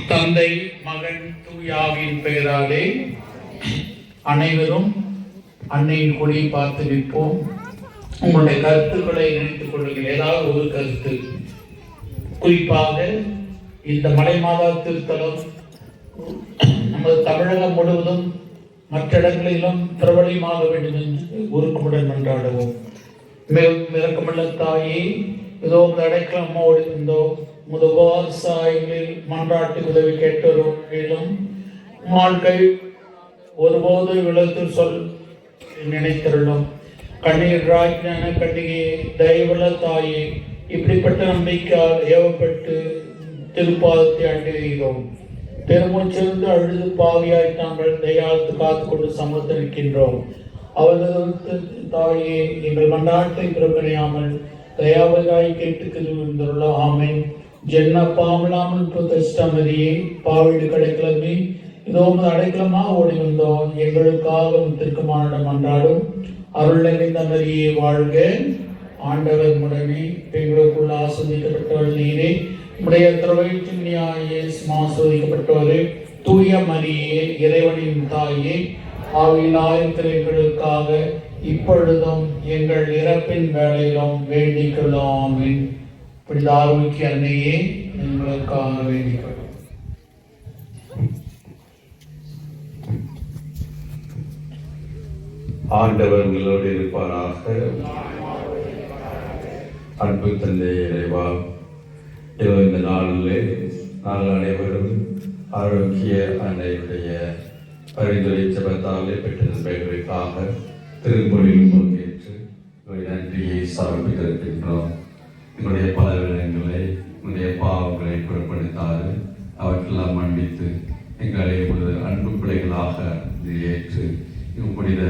தந்தை, மகன், தூயாவின் பெயராலே அனைவரும் அன்னையின் கொடியை பார்த்து நிற்போம். உங்களுடைய கருத்துக்களை நினைத்துக் கொள்ளுங்கள். ஏதாவது ஒரு கருத்து, குறிப்பாக இந்த மலை மாதா திருத்தலம் நமது தமிழகம் முழுவதும் மற்ற இடங்களிலும் பிரபலியமாக வேண்டும் என்று உருக்கமுடன் மன்றாடுவோம். மிரக்கமுள்ள தாயே, இதோ அடைக்கலமோடு இருந்தோம். முதல் சாயலில் மன்றாட்டு உதவி கேட்டோரும் வாழ்க்கை ஒருபோது விளக்கு சொல் நினைத்திருந்தோம். கண்ணீர் ராஜ்ஞான கண்ணிகையே, தயவுள்ள தாயே, இப்படிப்பட்ட நம்பிக்கையால் ஏவப்பட்டு திருப்பாதத்தை அண்டுகிறோம். பெருமூச்சிருந்து அழுது பாவியாய் நாங்கள் தயாத்து காத்து கொண்டு சமர்த்திருக்கின்றோம். அவரது தாயே, எங்கள் மன்றாட்டை புறக்கணியாமல் தயாவதாய் கேட்டுக்கொள்ள ஆமென். ஜென்ன பாவலாமல் பிரதிஷ்டமரியே, பாவீடு கிடைக்கலமே, இதோ அடைக்கலமாக ஓடி வந்தோம். எங்களுக்காக திருக்குமாரிடம் மன்றாடும். அருள் நிறைந்த மரியே வாழ்க. ஆண்டவர் உடனே பெண்களுக்குள்ள ஆஸ்வதிக்கப்பட்டவள் நீரே. உடைய திரவயிற்றியாயே ஆஸ்வதிக்கப்பட்டவரே. தூய மரியே, இறைவனின் தாயே, ஆவியிலாயிருக்கிறவர்களுக்காக இப்பொழுதும் எங்கள் இறப்பின் வேளையிலும் வேண்டிக் கொள்ளும். புனித ஆரோக்கிய அன்னையே, எங்களுக்காக வேண்டிக் கொள்ளும். ஆண்டவர் உங்களோடு இருப்பாராக. அன்பு தந்தை இறைவா, இந்த நாளிலே நாங்கள் அனைவரும் ஆரோக்கிய அன்னையுடைய பரிந்துரை ஜெபத்தாலே பெற்ற நன்மைகளுக்காக திருமொழியில் பங்கேற்று நன்றியை சமர்ப்பித்திருக்கின்றோம். எங்களுடைய பலவீனங்களை, உங்களுடைய பாவங்களை புறப்படுத்தாது அவற்றெல்லாம் மன்னித்து எங்களை ஒரு அன்பு பிள்ளைகளாக ஏற்று புனித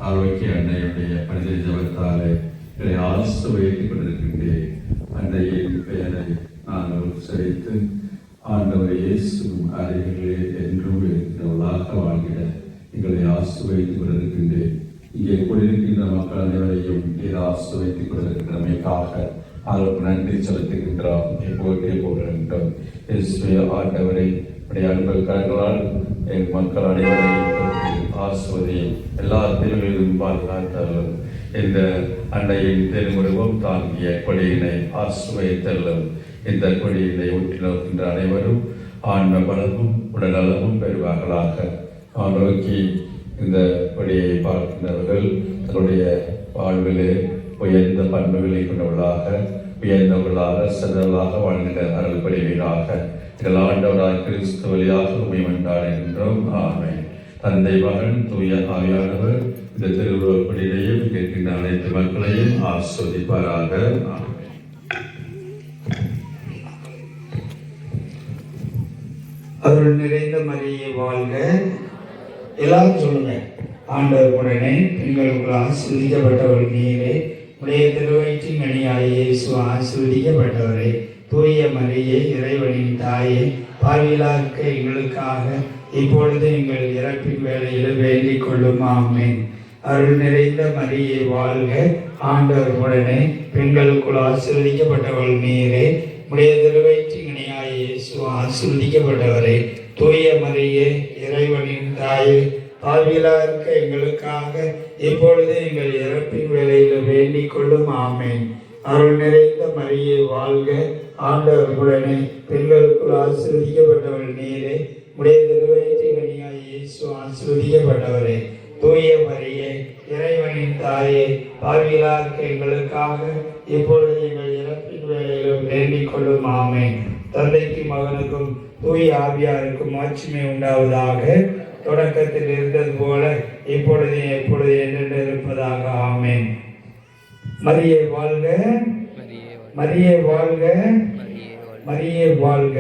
ஆரோக்கிய அன்னையுடைய பரிந்துரை ஜெபத்தாலே எங்களை ஆசீர்வதித்துக் கொண்டிருக்கின்றேன். அன்னையின் பெயரை நாங்கள் உச்சரித்து ஆண்டவர் இயேசு அருகிலே என்றும் இருக்கிறவர்களாக வாழ்கிற எங்களை ஆசீர்வதித்துக் கொண்டிருக்கின்றேன். இங்கே கூடியிருக்கின்ற மக்கள் அனைவரையும் ஆசீர்வதித்துக் கொண்டிருக்கிறமைக்காக அவருக்கு நன்றி செலுத்துகின்றோம். எப்போதே போகின்றோம். ஆண்டவரை அன்பு கரங்களால் என் மக்கள் அனைவரையும் ஆசுவதி எல்லா திருவிழும் பாதுகாத்தாலும் இந்த அன்னையின் திருமுருவம் தாங்கிய கொடியினை ஆசுவைத்தல்லும் இந்த கொடியினை ஊற்றி நோக்கின்ற அனைவரும் ஆன்ம பலமும் உடல்நலமும் பெறுவார்களாக. நோக்கி இந்த கொடியை பார்க்கின்றவர்கள் தன்னுடைய வாழ்விலே உயர்ந்த பண்புகளை கொண்டவர்களாக, உயர்ந்தவர்களாக, சிறந்தவர்களாக வாழ்கின்ற அருள் பெறுவீராக. எங்கள் ஆண்டவராய் கிறிஸ்து வழியாக உண்மை மன்றாடுகின்றோம். ஆமென். தந்தை, மகன், தூய ஆவியானவர் இந்த திருவுருவப்படியையும் கேட்கின்ற அனைத்து மக்களையும் ஆஸ்வதிப்பாராக. அருள் நிறைந்த மரியே வாழ்க. எல்லாரும் சொல்லுங்க. ஆண்டவர் உடனே பெண்களுக்குள் ஆசீர்வதிக்கப்பட்டவர் நீரே. உடைய திருவயிற்றின் கனியாய இயேசு ஆசீர்வதிக்கப்பட்டவரே. தூய மரியே, இறைவனின் தாயே, பாவிலாக்க எங்களுக்காக இப்பொழுது எங்கள் இறப்பின் வேளையில் வேண்டிக் கொள்ளும். ஆமென். அருள் நிறைந்த மரியே வாழ்க. ஆண்டவர் உடனே பெண்களுக்குள் ஆசீர்வதிக்கப்பட்டவள் நீரே. உடைய திருவயிற்றின் கனியாய இயேசு ஆசீர்வதிக்கப்பட்டவரே. தூய மரியே, இறைவனின் தாயே, பாவிலாக்க எங்களுக்காக இப்பொழுது எங்கள் இறப்பின் வேளையில் வேண்டிக் கொள்ளும். ஆமென். அருள் நிறைந்த மரியே வாழ்க. ஆண்டவர் உடனே பெண்களுக்குள் ஆசீர்வதிக்கப்பட்டவள் நீரே. உடைய திருவயிற்றின் கனியாய இயேசு ஆசீர்வதிக்கப்பட்டவரே. தூய மரியே, இறைவனின் தாயே, பாவிலாக்க எங்களுக்காக இப்பொழுது எங்கள் இறப்பின் வேளையிலும் வேண்டிக் கொள்ளும். ஆமென். தந்தைக்கும் மகனுக்கும் தூய ஆவியாருக்கும் மாட்சிமை உண்டாவதாக. தொடக்கத்தில் இருந்தது போல இப்பொழுது எப்பொழுது என்னென்று இருப்பதாக. ஆமென். மரியே வாழ்க. மரியே வாழ்க. மரியே வாழ்க.